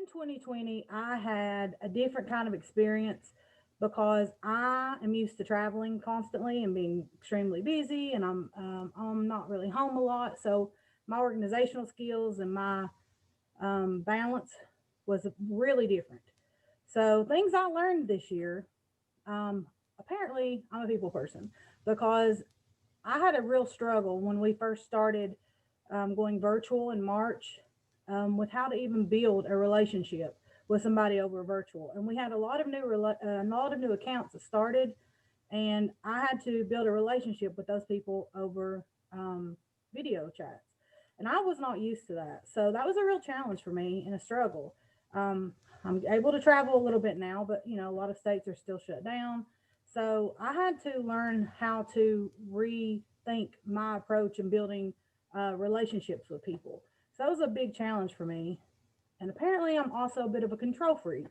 in 2020, I had a different kind of experience because I am used to traveling constantly and being extremely busy, and I'm not really home a lot. So my organizational skills and my balance was really different. So things I learned this year, um, apparently I'm a people person because I had a real struggle when we first started going virtual in March with how to even build a relationship with somebody over virtual. And we had a lot of new accounts that started, and I had to build a relationship with those people over video chats. And I was not used to that, so that was a real challenge for me and a struggle. Um, I'm able to travel a little bit now, but a lot of states are still shut down. So I had to learn how to rethink my approach in building relationships with people. So that was a big challenge for me. And apparently, I'm also a bit of a control freak.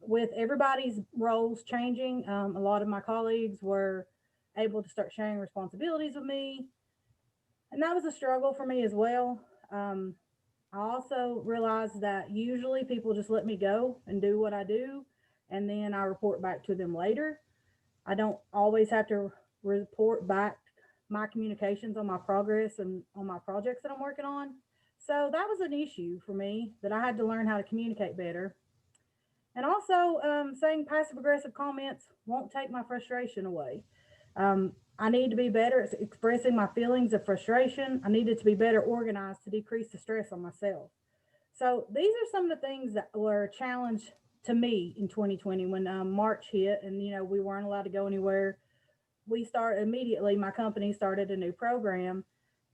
With everybody's roles changing, a lot of my colleagues were able to start sharing responsibilities with me, and that was a struggle for me as well. I also realized that usually people just let me go and do what I do, and then I report back to them later. I don't always have to report back my communications on my progress and on my projects that I'm working on. So that was an issue for me that I had to learn how to communicate better. And also, saying passive aggressive comments won't take my frustration away. I need to be better at expressing my feelings of frustration. I needed to be better organized to decrease the stress on myself. So these are some of the things that were a challenge to me in 2020 when March hit, and we weren't allowed to go anywhere. We started immediately. My company started a new program,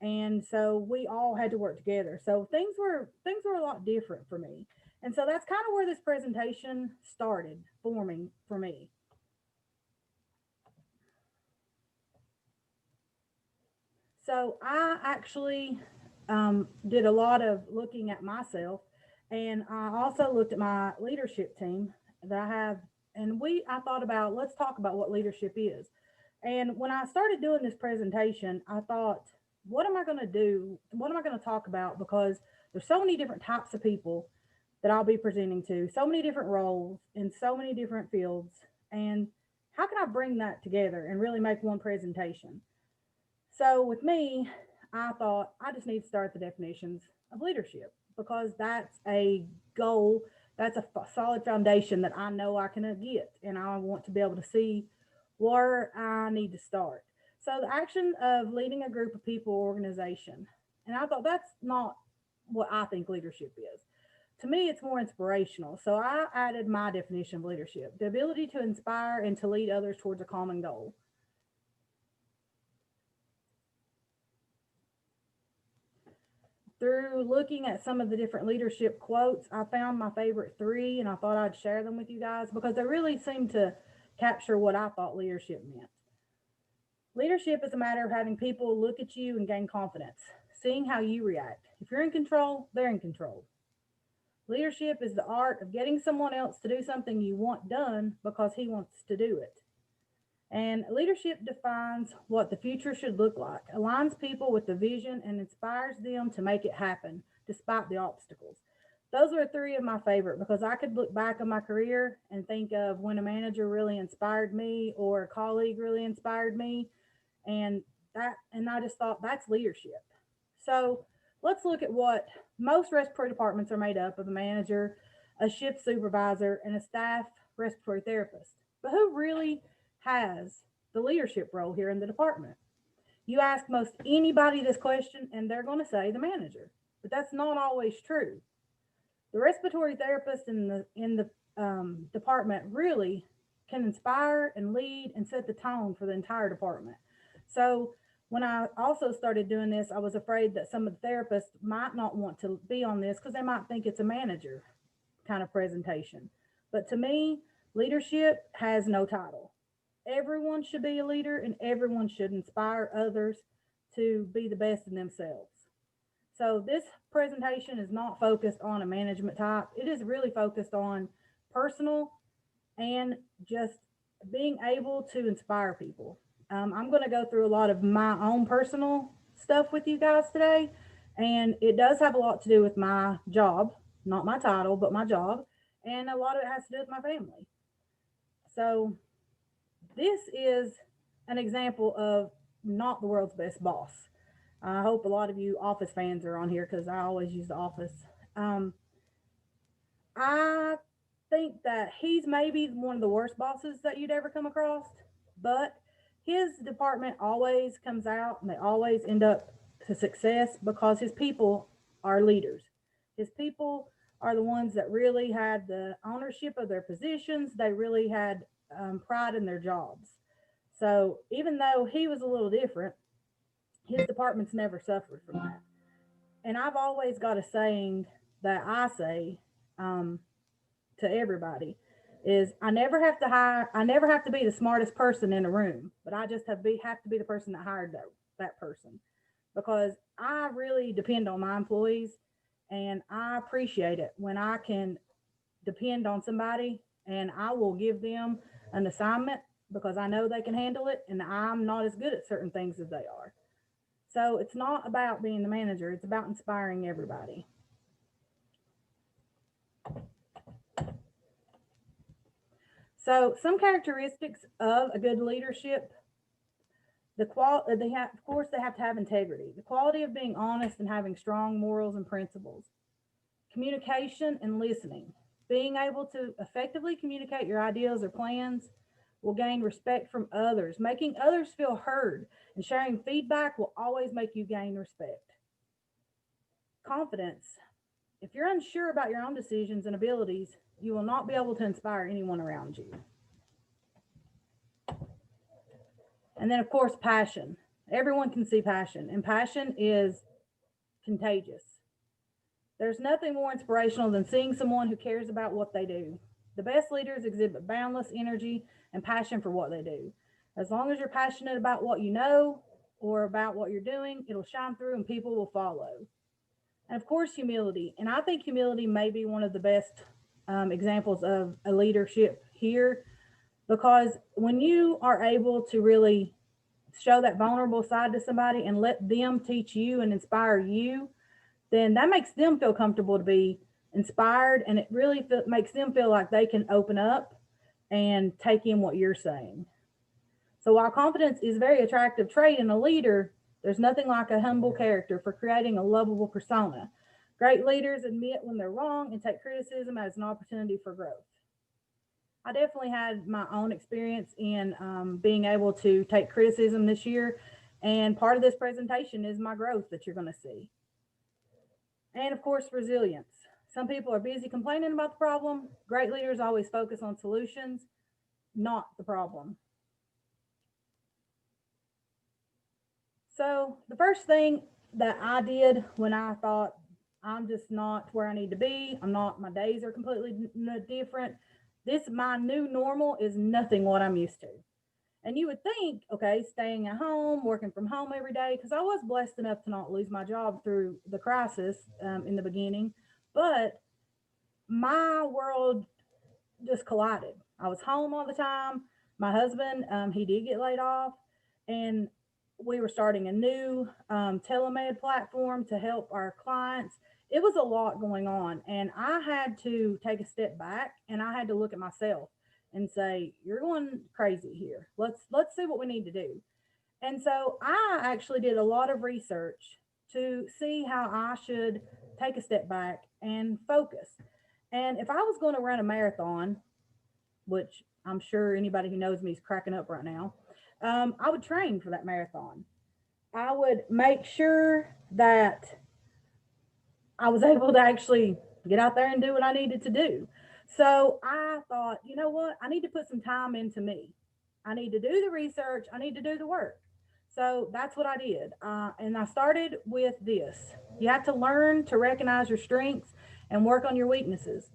and so we all had to work together. So things were a lot different for me, and so that's kind of where this presentation started forming for me. So I actually did a lot of looking at myself, and I also looked at my leadership team that I have, and I thought about, let's talk about what leadership is. And when I started doing this presentation, I thought, what am I going to do? What am I going to talk about? Because there's so many different types of people that I'll be presenting to, so many different roles in so many different fields, and how can I bring that together and really make one presentation? So with me, I thought I just need to start the definitions of leadership because that's a goal, that's a solid foundation that I know I can get, and I want to be able to see where I need to start. So the action of leading a group of people or organization, and I thought that's not what I think leadership is. To me, it's more inspirational. So I added my definition of leadership: the ability to inspire and to lead others towards a common goal. Through looking at some of the different leadership quotes, I found my favorite three, and I thought I'd share them with you guys because they really seem to capture what I thought leadership meant. Leadership is a matter of having people look at you and gain confidence, seeing how you react. If you're in control, they're in control. Leadership is the art of getting someone else to do something you want done because he wants to do it. And leadership defines what the future should look like, aligns people with the vision, and inspires them to make it happen despite the obstacles. Those are three of my favorite because I could look back on my career and think of when a manager really inspired me or a colleague really inspired me, and I just thought that's leadership. So let's look at what most respiratory departments are made up of: a manager, a shift supervisor, and a staff respiratory therapist. But who really has the leadership role here in the department? You ask most anybody this question, and they're going to say the manager. But that's not always true. The respiratory therapist in the department really can inspire and lead and set the tone for the entire department. So when I also started doing this, I was afraid that some of the therapists might not want to be on this because they might think it's a manager kind of presentation. But to me, leadership has no title. Everyone should be a leader, and everyone should inspire others to be the best in themselves. So this presentation is not focused on a management type. It is really focused on personal and just being able to inspire people. I'm going to go through a lot of my own personal stuff with you guys today, and it does have a lot to do with my job. not my title, but my job. And a lot of it has to do with my family. So this is an example of not the world's best boss. I hope a lot of you Office fans are on here because I always use the Office. Um, I think that he's maybe one of the worst bosses that you'd ever come across, but his department always comes out and they always end up to success because his people are leaders. His people are the ones that really had the ownership of their positions, they really had pride in their jobs. So even though he was a little different, his department's never suffered from that. And I've always got a saying that I say um, to everybody is I never have to be the smartest person in a room, but I just have to be the person that hired that person because I really depend on my employees and I appreciate it when I can depend on somebody and I will give them an assignment because I know they can handle it and I'm not as good at certain things as they are. So it's not about being the manager, it's about inspiring everybody. So some characteristics of a good leadership, they have, of course, they have to have integrity, the quality of being honest and having strong morals and principles, communication and listening, being able to effectively communicate your ideas or plans will gain respect from others, making others feel heard, and sharing feedback will always make you gain respect. Confidence. If you're unsure about your own decisions and abilities, you will not be able to inspire anyone around you. And then, of course, passion. Everyone can see passion, and passion is contagious. There's nothing more inspirational than seeing someone who cares about what they do. The best leaders exhibit boundless energy and passion for what they do. As long as you're passionate about what you know or about what you're doing, it'll shine through and people will follow. And of course, humility. And I think humility may be one of the best examples of a leadership here because when you are able to really show that vulnerable side to somebody and let them teach you and inspire you, then that makes them feel comfortable to be inspired and it really makes them feel like they can open up and take in what you're saying. So while confidence is a very attractive trait in a leader, there's nothing like a humble character for creating a lovable persona. Great leaders admit when they're wrong and take criticism as an opportunity for growth. I definitely had my own experience in being able to take criticism this year, and part of this presentation is my growth that you're going to see. And of course, resilience. Some people are busy complaining about the problem. Great leaders always focus on solutions, not the problem. So, the first thing that I did when I thought I'm just not where I need to be, I'm not, my days are completely different. This, my new normal is nothing what I'm used to. And you would think, okay, staying at home, working from home every day, because I was blessed enough to not lose my job through the crisis in the beginning, but my world just collided. I was home all the time. My husband, he did get laid off, and we were starting a new telemed platform to help our clients. It was a lot going on, and I had to take a step back and I had to look at myself and say, "You're going crazy here. Let's see what we need to do." And so I actually did a lot of research to see how I should take a step back and focus. And if I was going to run a marathon, which I'm sure anybody who knows me is cracking up right now, I would train for that marathon. I would make sure that I was able to actually get out there and do what I needed to do. So I thought, you know what? I need to put some time into me. I need to do the research. I need to do the work. So that's what I did. And I started with this. You have to learn to recognize your strengths and work on your weaknesses.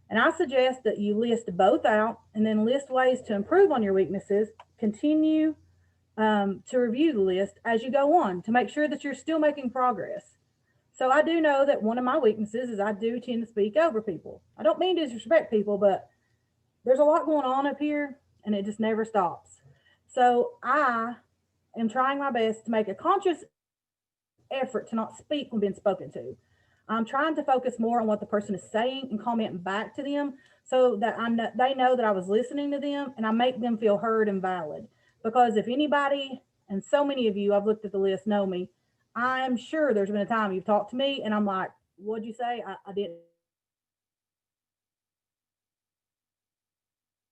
And I suggest that you list both out and then list ways to improve on your weaknesses. Continue to review the list as you go on to make sure that you're still making progress. So I do know that one of my weaknesses is I do tend to speak over people. I don't mean to disrespect people, but there's a lot going on up here and it just never stops. So I am trying my best to make a conscious effort to not speak when being spoken to. I'm trying to focus more on what the person is saying and comment back to them so that they know that I was listening to them and I make them feel heard and valid. Because if anybody, and so many of you, I've looked at the list, know me, I'm sure there's been a time you've talked to me and I'm like, what'd you say? I didn't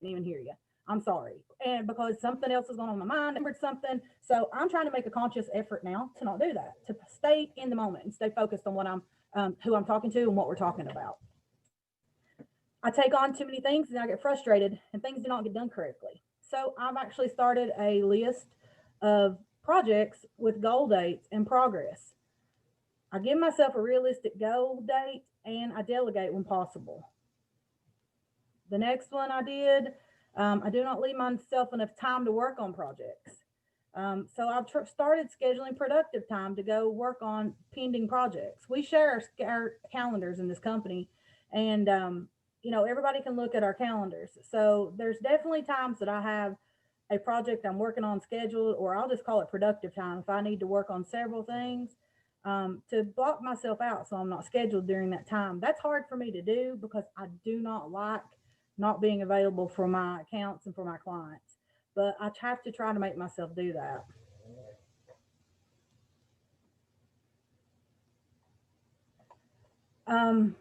even hear you. I'm sorry. And because something else is going on in my mind, I remembered something. So I'm trying to make a conscious effort now to not do that, to stay in the moment and stay focused on what who I'm talking to and what we're talking about. I take on too many things and I get frustrated and things do not get done correctly. So I've actually started a list of projects with goal dates and progress. I give myself a realistic goal date and I delegate when possible. The next one I did, I do not leave myself enough time to work on projects. So I've started scheduling productive time to go work on pending projects. We share our calendars in this company, and everybody can look at our calendars. So there's definitely times that I have a project I'm working on scheduled, or I'll just call it productive time if I need to work on several things. To block myself out so I'm not scheduled during that time. That's hard for me to do because I do not like not being available for my accounts and for my clients. But I have to try to make myself do that. Um,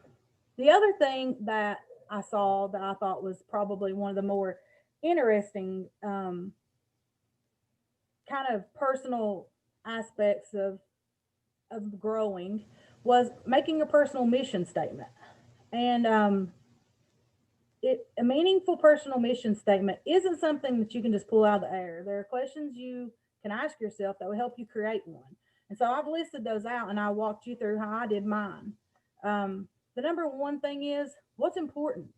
the other thing that I saw that I thought was probably one of the more interesting kind of personal aspects of growing was making a personal mission statement. And a meaningful personal mission statement isn't something that you can just pull out of the air. There are questions you can ask yourself that will help you create one. And so I've listed those out and I walked you through how I did mine. The number one thing is what's important?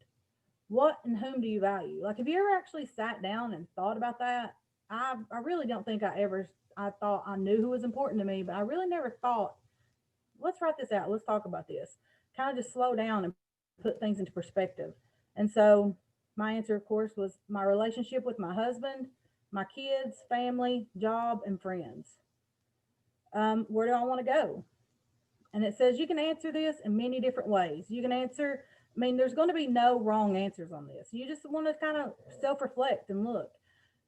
What and whom do you value? Like, have you ever actually sat down and thought about that? I really don't think I thought I knew who was important to me, but I really never thought, let's write this out. Let's talk about this. Kind of just slow down and put things into perspective. And so my answer, of course, was my relationship with my husband, my kids, family, job, and friends. Where do I want to go? And it says you can answer this in many different ways. You can answer, I mean, there's going to be no wrong answers on this. You just want to kind of self reflect and look.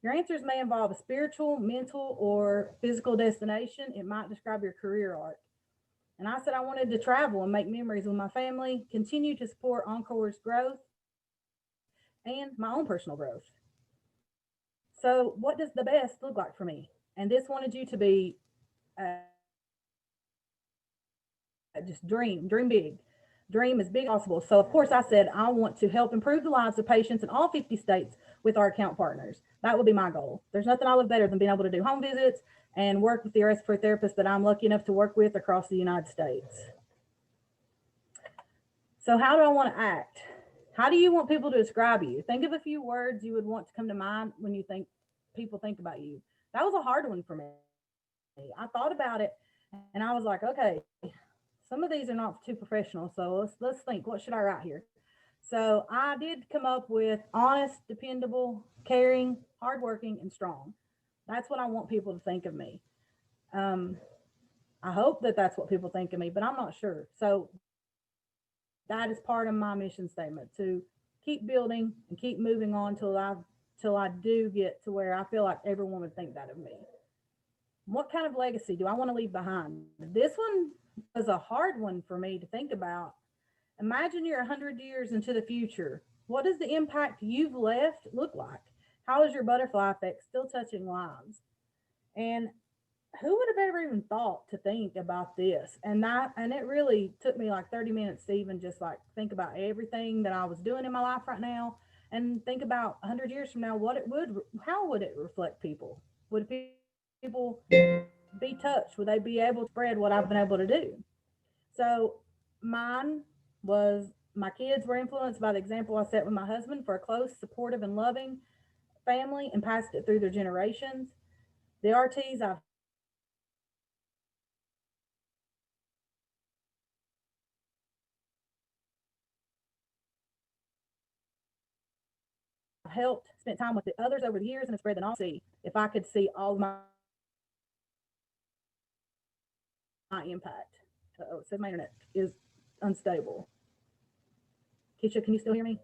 Your answers may involve a spiritual, mental, or physical destination. It might describe your career arc. And I said I wanted to travel and make memories with my family, continue to support Encore's growth, and my own personal growth. So, what does the best look like for me? And this wanted you to be just dream big, dream as big as possible. So, of course, I said I want to help improve the lives of patients in all 50 states with our account partners. That would be my goal. There's nothing I love better than being able to do home visits and work with the respiratory therapists that I'm lucky enough to work with across the United States. So, how do I want to act? How do you want people to describe you? Think of a few words you would want to come to mind when you think people think about you. That was a hard one for me. I thought about it and I was like, okay, some of these are not too professional. So let's think, what should I write here? So I did come up with honest, dependable, caring, hardworking, and strong. That's what I want people to think of me. Um, I hope that that's what people think of me, but I'm not sure. So that is part of my mission statement to keep building and keep moving on till I do get to where I feel like everyone would think that of me. What kind of legacy do I want to leave behind? This one was a hard one for me to think about. Imagine you're 100 years into the future. What does the impact you've left look like? How is your butterfly effect still touching lives? And who would have ever even thought to think about this? And it really took me like 30 minutes to even just like think about everything that I was doing in my life right now and think about 100 years from now what it would how would it reflect people? Would people be touched? Would they be able to spread what I've been able to do? So mine was my kids were influenced by the example I set with my husband for a close, supportive, and loving family and passed it through their generations. The RTs I've helped spent time with, the others over the years, and spread the knowledge. I would love to see if I could see all of my impact. Oh, it says my internet is not working. unstable. Keisha, can you still hear me?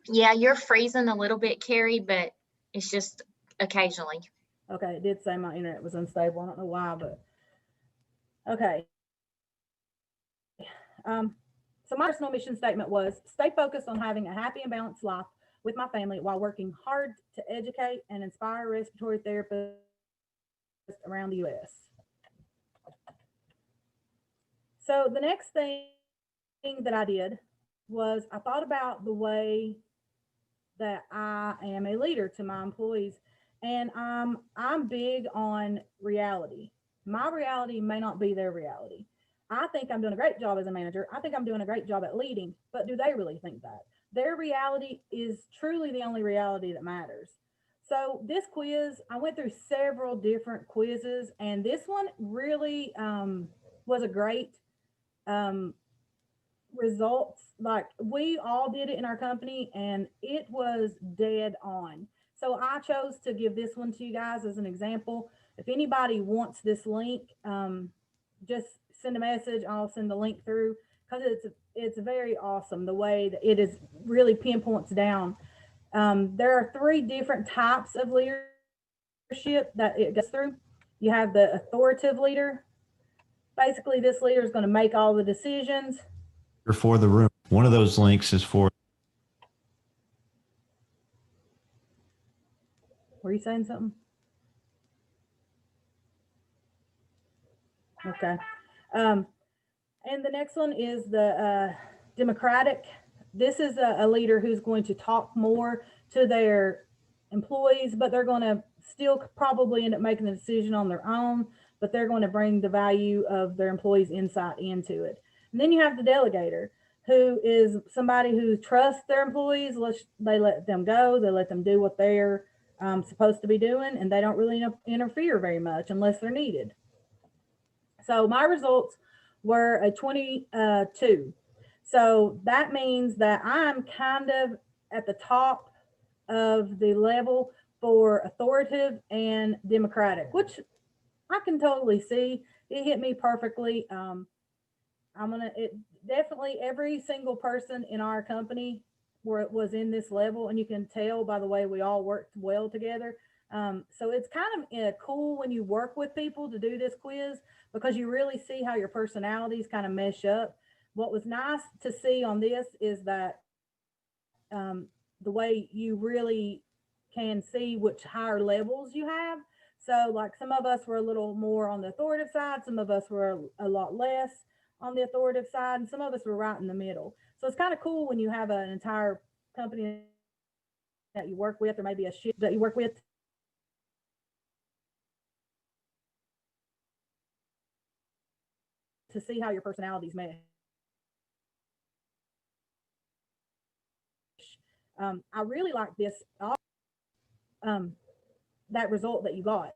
Yeah, you're freezing a little bit, Carrie, but it's just occasionally. Okay, it did say my internet was unstable. I don't know why, but okay. So my personal mission statement was stay focused on having a happy and balanced life with my family while working hard to educate and inspire respiratory therapists around the U.S. So the next thing that I did was I thought about the way that I am a leader to my employees, and I'm big on reality. My reality may not be their reality. I think I'm doing a great job as a manager. I think I'm doing a great job at leading, but do they really think that? Their reality is truly the only reality that matters. So this quiz, I went through several different quizzes, and this one really was a great um, results. Like we all did it in our company and it was dead on. So I chose to give this one to you guys as an example. If anybody wants this link, just send a message. I'll send the link through because it's very awesome the way that it is really pinpoints down. There are three different types of leadership that it goes through. You have the authoritative leader. Basically, this leader is going to make all the decisions. For the room. One of those links is for. Were you saying something? Okay. And the next one is the Democratic. This is a leader who's going to talk more to their employees, but they're going to still probably end up making the decision on their own, but they're going to bring the value of their employees' insight into it. And then you have the delegator, who is somebody who trusts their employees. They let them go. They let them do what they're supposed to be doing, and they don't really interfere very much unless they're needed. So my results were a 22. So that means that I'm kind of at the top of the level for authoritative and democratic, which I can totally see. It hit me perfectly. It definitely every single person in our company where it was in this level, and you can tell by the way we all worked well together. So it's kind of cool when you work with people to do this quiz because you really see how your personalities kind of mesh up. What was nice to see on this is that the way you really can see which higher levels you have. So, like some of us were a little more on the authoritative side, some of us were a lot less on the authoritative side, and some of us were right in the middle. So, it's kind of cool when you have an entire company that you work with, or maybe a shift that you work with, to see how your personalities mesh. I really like this, um, that result that you got.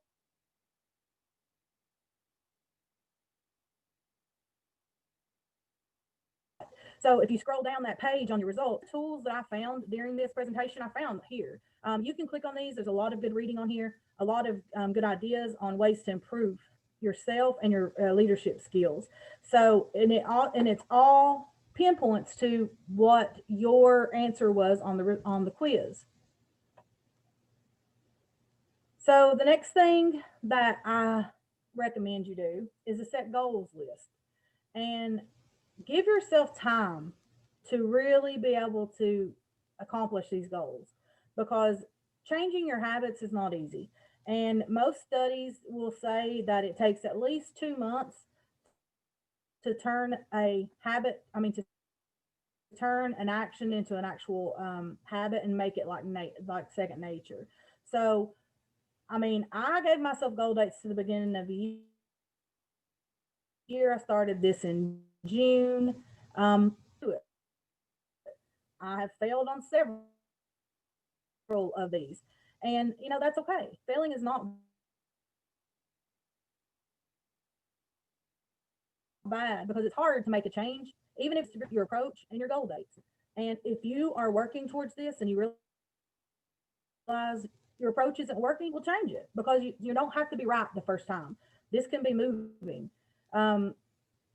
So if you scroll down that page on your results, tools that I found during this presentation, I found here. You can click on these. There's a lot of good reading on here, a lot of good ideas on ways to improve yourself and your leadership skills. So, and it's all pinpoints to what your answer was on the quiz. So the next thing that I recommend you do is a set goals list and give yourself time to really be able to accomplish these goals, because changing your habits is not easy. And most studies will say that it takes at least 2 months to turn a habit, to turn an action into an actual habit and make it like second nature. So, I gave myself goal dates to the beginning of the year. I started this in June. I have failed on several of these, and that's okay. Failing is not bad because it's hard to make a change, even if it's your approach and your goal dates. And if you are working towards this and you realize your approach isn't working, we'll change it, because you don't have to be right the first time. This can be moving.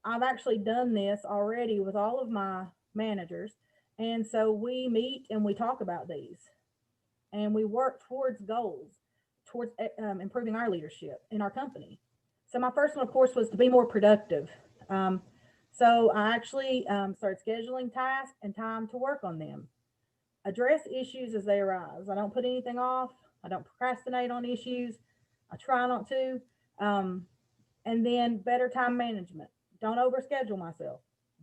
I've actually done this already with all of my managers. And so we meet and we talk about these and we work towards goals, towards improving our leadership in our company. So my first one, of course, was to be more productive. So I actually started scheduling tasks and time to work on them. Address issues as they arise. I don't put anything off. I don't procrastinate on issues. I try not to. And then better time management. Don't overschedule myself.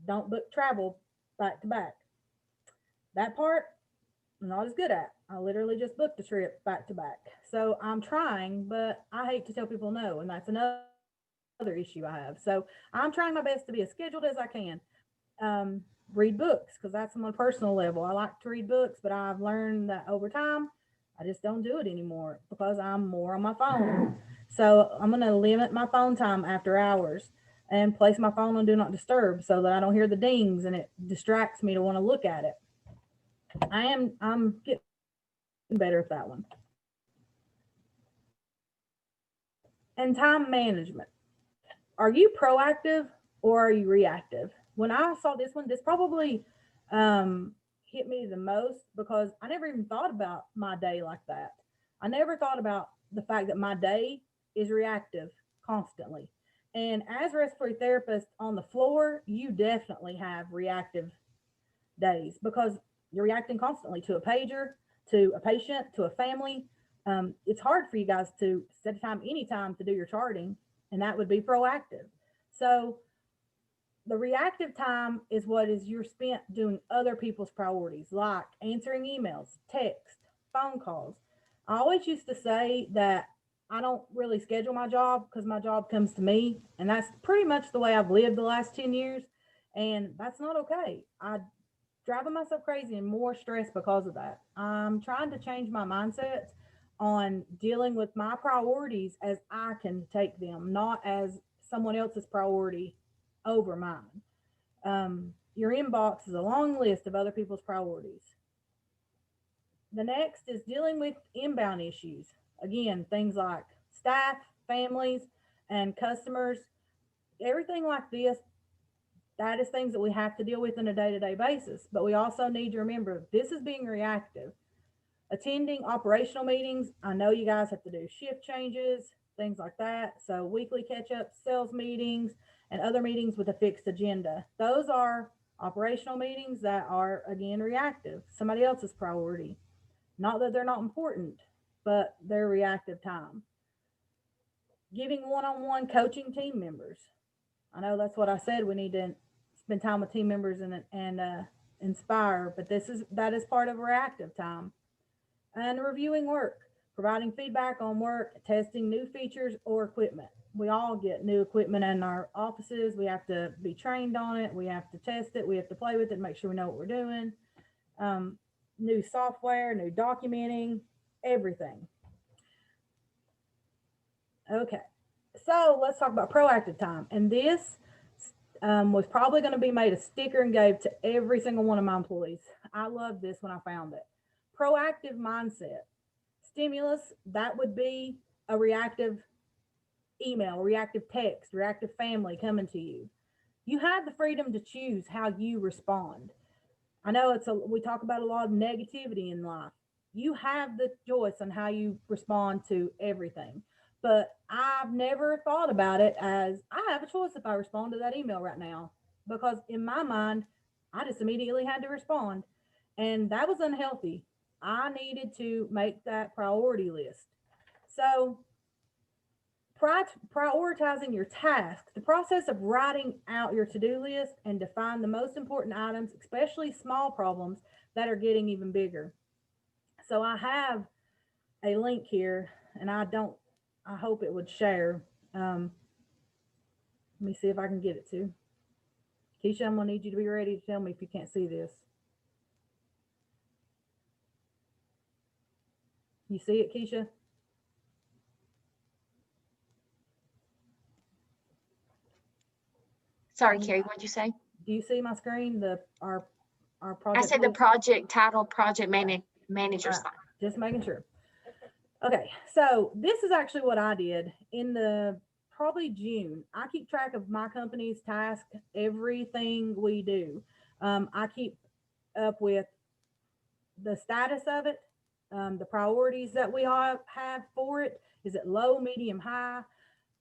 Don't book travel back to back. That part, I'm not as good at. I literally just booked a trip back to back. So I'm trying, but I hate to tell people no. And that's another issue I have. So I'm trying my best to be as scheduled as I can. Read books because that's on a personal level. I like to read books, but I've learned that over time, I just don't do it anymore because I'm more on my phone. So I'm going to limit my phone time after hours and place my phone on do not disturb so that I don't hear the dings and it distracts me to want to look at it. I'm getting better at that one. And time management. Are you proactive or are you reactive? When I saw this one, this probably hit me the most because I never even thought about my day like that. I never thought about the fact that my day is reactive constantly. And as a respiratory therapist on the floor, you definitely have reactive days because you're reacting constantly to a pager, to a patient, to a family. It's hard for you guys to set a time anytime to do your charting, and that would be proactive. So the reactive time is what is you're spent doing other people's priorities, like answering emails, text, phone calls. I always used to say that I don't really schedule my job because my job comes to me. And that's pretty much the way I've lived the last 10 years. And that's not okay. I driving myself crazy and more stress because of that. I'm trying to change my mindset on dealing with my priorities as I can take them, not as someone else's priority over mine. Your inbox is a long list of other people's priorities. The next is dealing with inbound issues. Again, things like staff, families, and customers, everything like this, that is things that we have to deal with on a day to day basis. But we also need to remember this is being reactive. Attending operational meetings, I know you guys have to do shift changes, things like that. So, weekly catch ups, sales meetings, and other meetings with a fixed agenda. Those are operational meetings that are, again, reactive, somebody else's priority. Not that they're not important, but they're reactive time. Giving one on one coaching team members. I know that's what I said. We need to spend time with team members and inspire, but that is part of reactive time. And reviewing work, providing feedback on work, testing new features or equipment. We all get new equipment in our offices. We have to be trained on it. We have to test it. We have to play with it, make sure we know what we're doing. New software, new documenting, everything. Okay, so let's talk about proactive time. And this was probably going to be made a sticker and gave to every single one of my employees. I love this when I found it. Proactive mindset. Stimulus, that would be a reactive email, reactive text, reactive family coming to you. You have the freedom to choose how you respond. I know we talk about a lot of negativity in life. You have the choice on how you respond to everything. But I've never thought about it as I have a choice if I respond to that email right now. Because in my mind, I just immediately had to respond. And that was unhealthy. I needed to make that priority list. So, prioritizing your tasks, the process of writing out your to-do list and define the most important items, especially small problems that are getting even bigger. So I have a link here, and I hope it would share. Let me see if I can get it to. Keisha, I'm gonna need you to be ready to tell me if you can't see this. You see it, Keisha? Sorry, Carrie, what'd you say? Do you see my screen? Our project. I said the project title, project manager Right. sign. Just making sure. Okay, so this is actually what I did in the probably June. I keep track of my company's task, everything we do. I keep up with the status of it, the priorities that we have for it. Is it low, medium, high?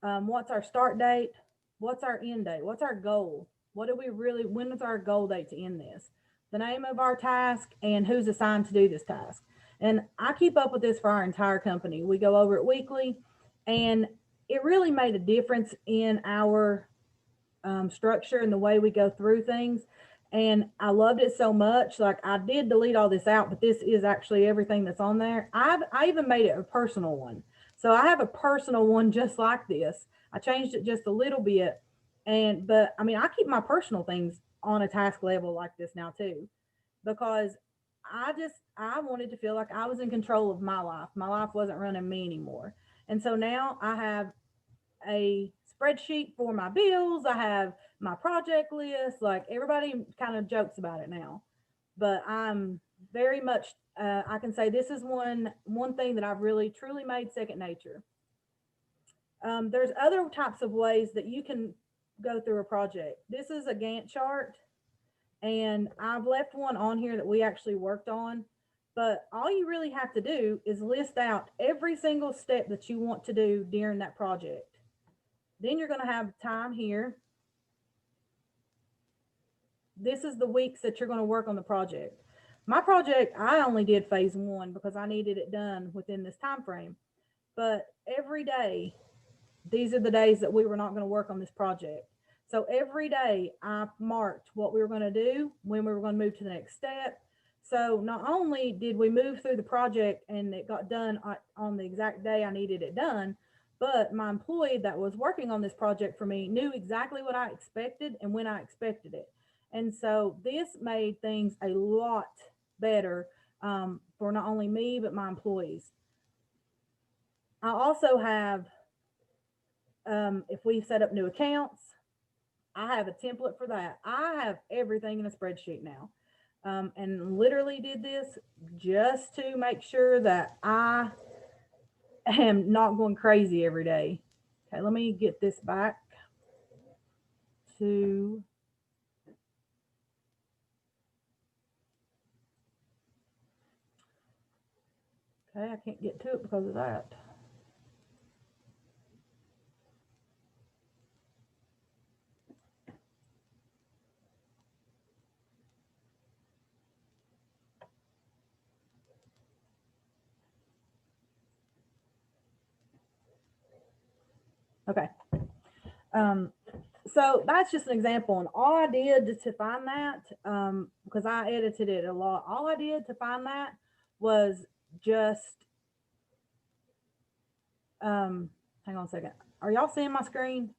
What's our start date? What's our end date? What's our goal? What do we really, when is our goal date to end this? The name of our task and who's assigned to do this task. And I keep up with this for our entire company. We go over it weekly, and it really made a difference in our structure and the way we go through things. And I loved it so much. Like, I did delete all this out, but this is actually everything that's on there. I even made it a personal one. So I have a personal one just like this. I changed it just a little bit. But I mean, I keep my personal things on a task level like this now too, because I wanted to feel like I was in control of my life. My life wasn't running me anymore. And so now I have a spreadsheet for my bills. I have my project list. Like, everybody kind of jokes about it now, but I'm very much, I can say this is one thing that I've really truly made second nature. There's other types of ways that you can go through a project. This is a Gantt chart, and I've left one on here that we actually worked on. But all you really have to do is list out every single step that you want to do during that project. Then you're going to have time here. This is the weeks that you're going to work on the project. My project, I only did phase 1 because I needed it done within this time frame. But every day, these are the days that we were not going to work on this project. So every day I marked what we were going to do, when we were going to move to the next step. So not only did we move through the project and it got done on the exact day I needed it done, but my employee that was working on this project for me knew exactly what I expected and when I expected it. And so this made things a lot better for not only me, but my employees. I also have, if we set up new accounts, I have a template for that. I have everything in a spreadsheet now. And literally did this just to make sure that I am not going crazy every day. Okay, let me get this back to, okay, I can't get to it because of that. Okay. So that's just an example. And all I did to find that, because I edited it a lot, all I did to find that was just, hang on a second. Are y'all seeing my screen?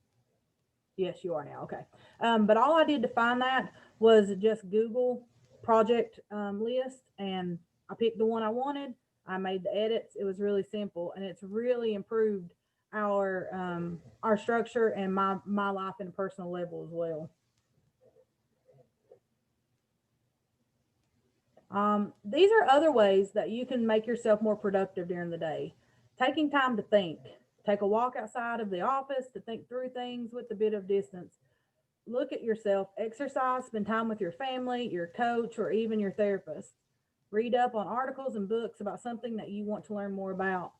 Yes, you are now. Okay. But all I did to find that was just Google project list, and I picked the one I wanted. I made the edits. It was really simple, and it's really improved our structure and my life in a personal level as well. These are other ways that you can make yourself more productive during the day. Taking time to think. Take a walk outside of the office to think through things with a bit of distance. Look at yourself, exercise, spend time with your family, your coach, or even your therapist. Read up on articles and books about something that you want to learn more about.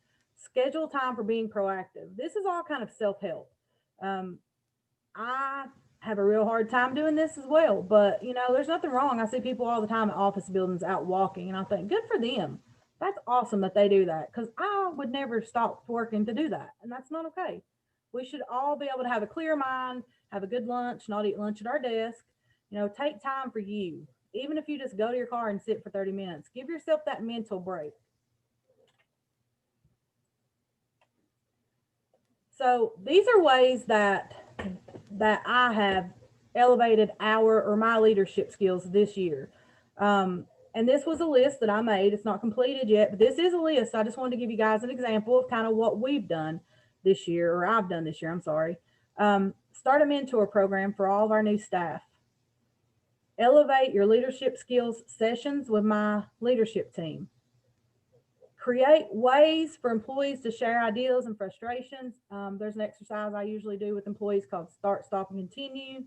Schedule time for being proactive. This is all kind of self-help. I have a real hard time doing this as well, but there's nothing wrong. I see people all the time at office buildings out walking, and I think, good for them. That's awesome that they do that, because I would never stop working to do that, and that's not okay. We should all be able to have a clear mind, have a good lunch, not eat lunch at our desk. Take time for you. Even if you just go to your car and sit for 30 minutes, give yourself that mental break. So these are ways that I have elevated my leadership skills this year. And this was a list that I made. It's not completed yet, but this is a list. I just wanted to give you guys an example of kind of what we've done this year, or I've done this year, I'm sorry. Start a mentor program for all of our new staff. Elevate your leadership skills sessions with my leadership team. Create ways for employees to share ideas and frustrations. There's an exercise I usually do with employees called Start, Stop, and Continue.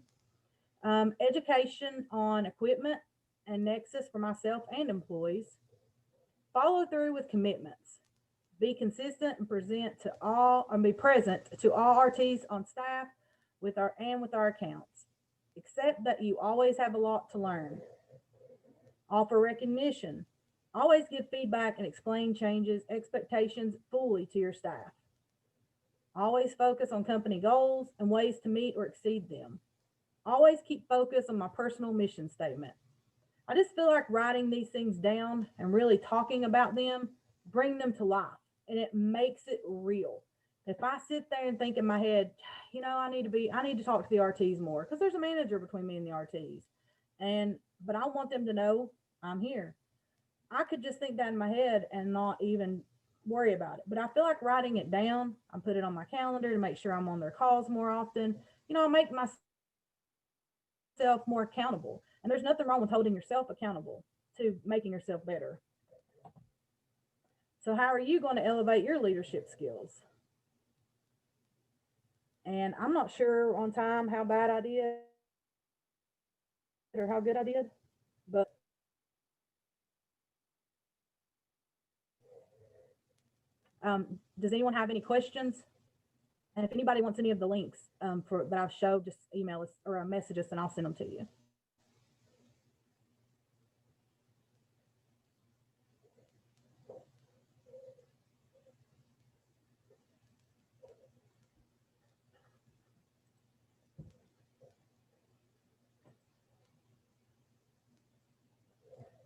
Education on equipment and Nexus for myself and employees. Follow through with commitments. Be consistent and be present to all RTs on staff with our accounts. Accept that you always have a lot to learn. Offer recognition. Always give feedback and explain changes, expectations fully to your staff. Always focus on company goals and ways to meet or exceed them. Always keep focus on my personal mission statement. I just feel like writing these things down and really talking about them, bring them to life, and it makes it real. If I sit there and think in my head, I need to talk to the RTs more because there's a manager between me and the RTs. But I want them to know I'm here. I could just think that in my head and not even worry about it. But I feel like writing it down, I put it on my calendar to make sure I'm on their calls more often. I make myself more accountable. And there's nothing wrong with holding yourself accountable to making yourself better. So how are you going to elevate your leadership skills? And I'm not sure on time how bad I did or how good I did, but does anyone have any questions? And if anybody wants any of the links that I've showed, just email us or message us and I'll send them to you.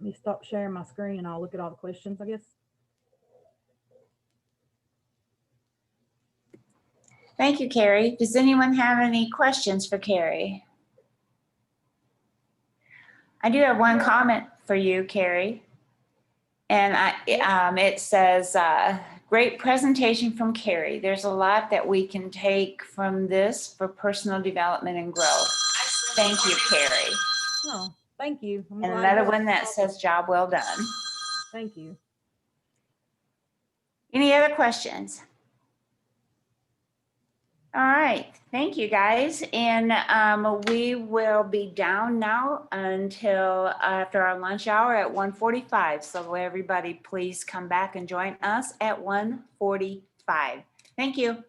Let me stop sharing my screen and I'll look at all the questions, I guess. Thank you, Carrie. Does anyone have any questions for Carrie? I do have one comment for you, Carrie. And it says, great presentation from Carrie. There's a lot that we can take from this for personal development and growth. Thank you, Carrie. Oh, thank you. And another one that says, job well done. Thank you. Any other questions? All right, thank you guys. And we will be down now until after our lunch hour at 1:45. So everybody please come back and join us at 1:45. Thank you.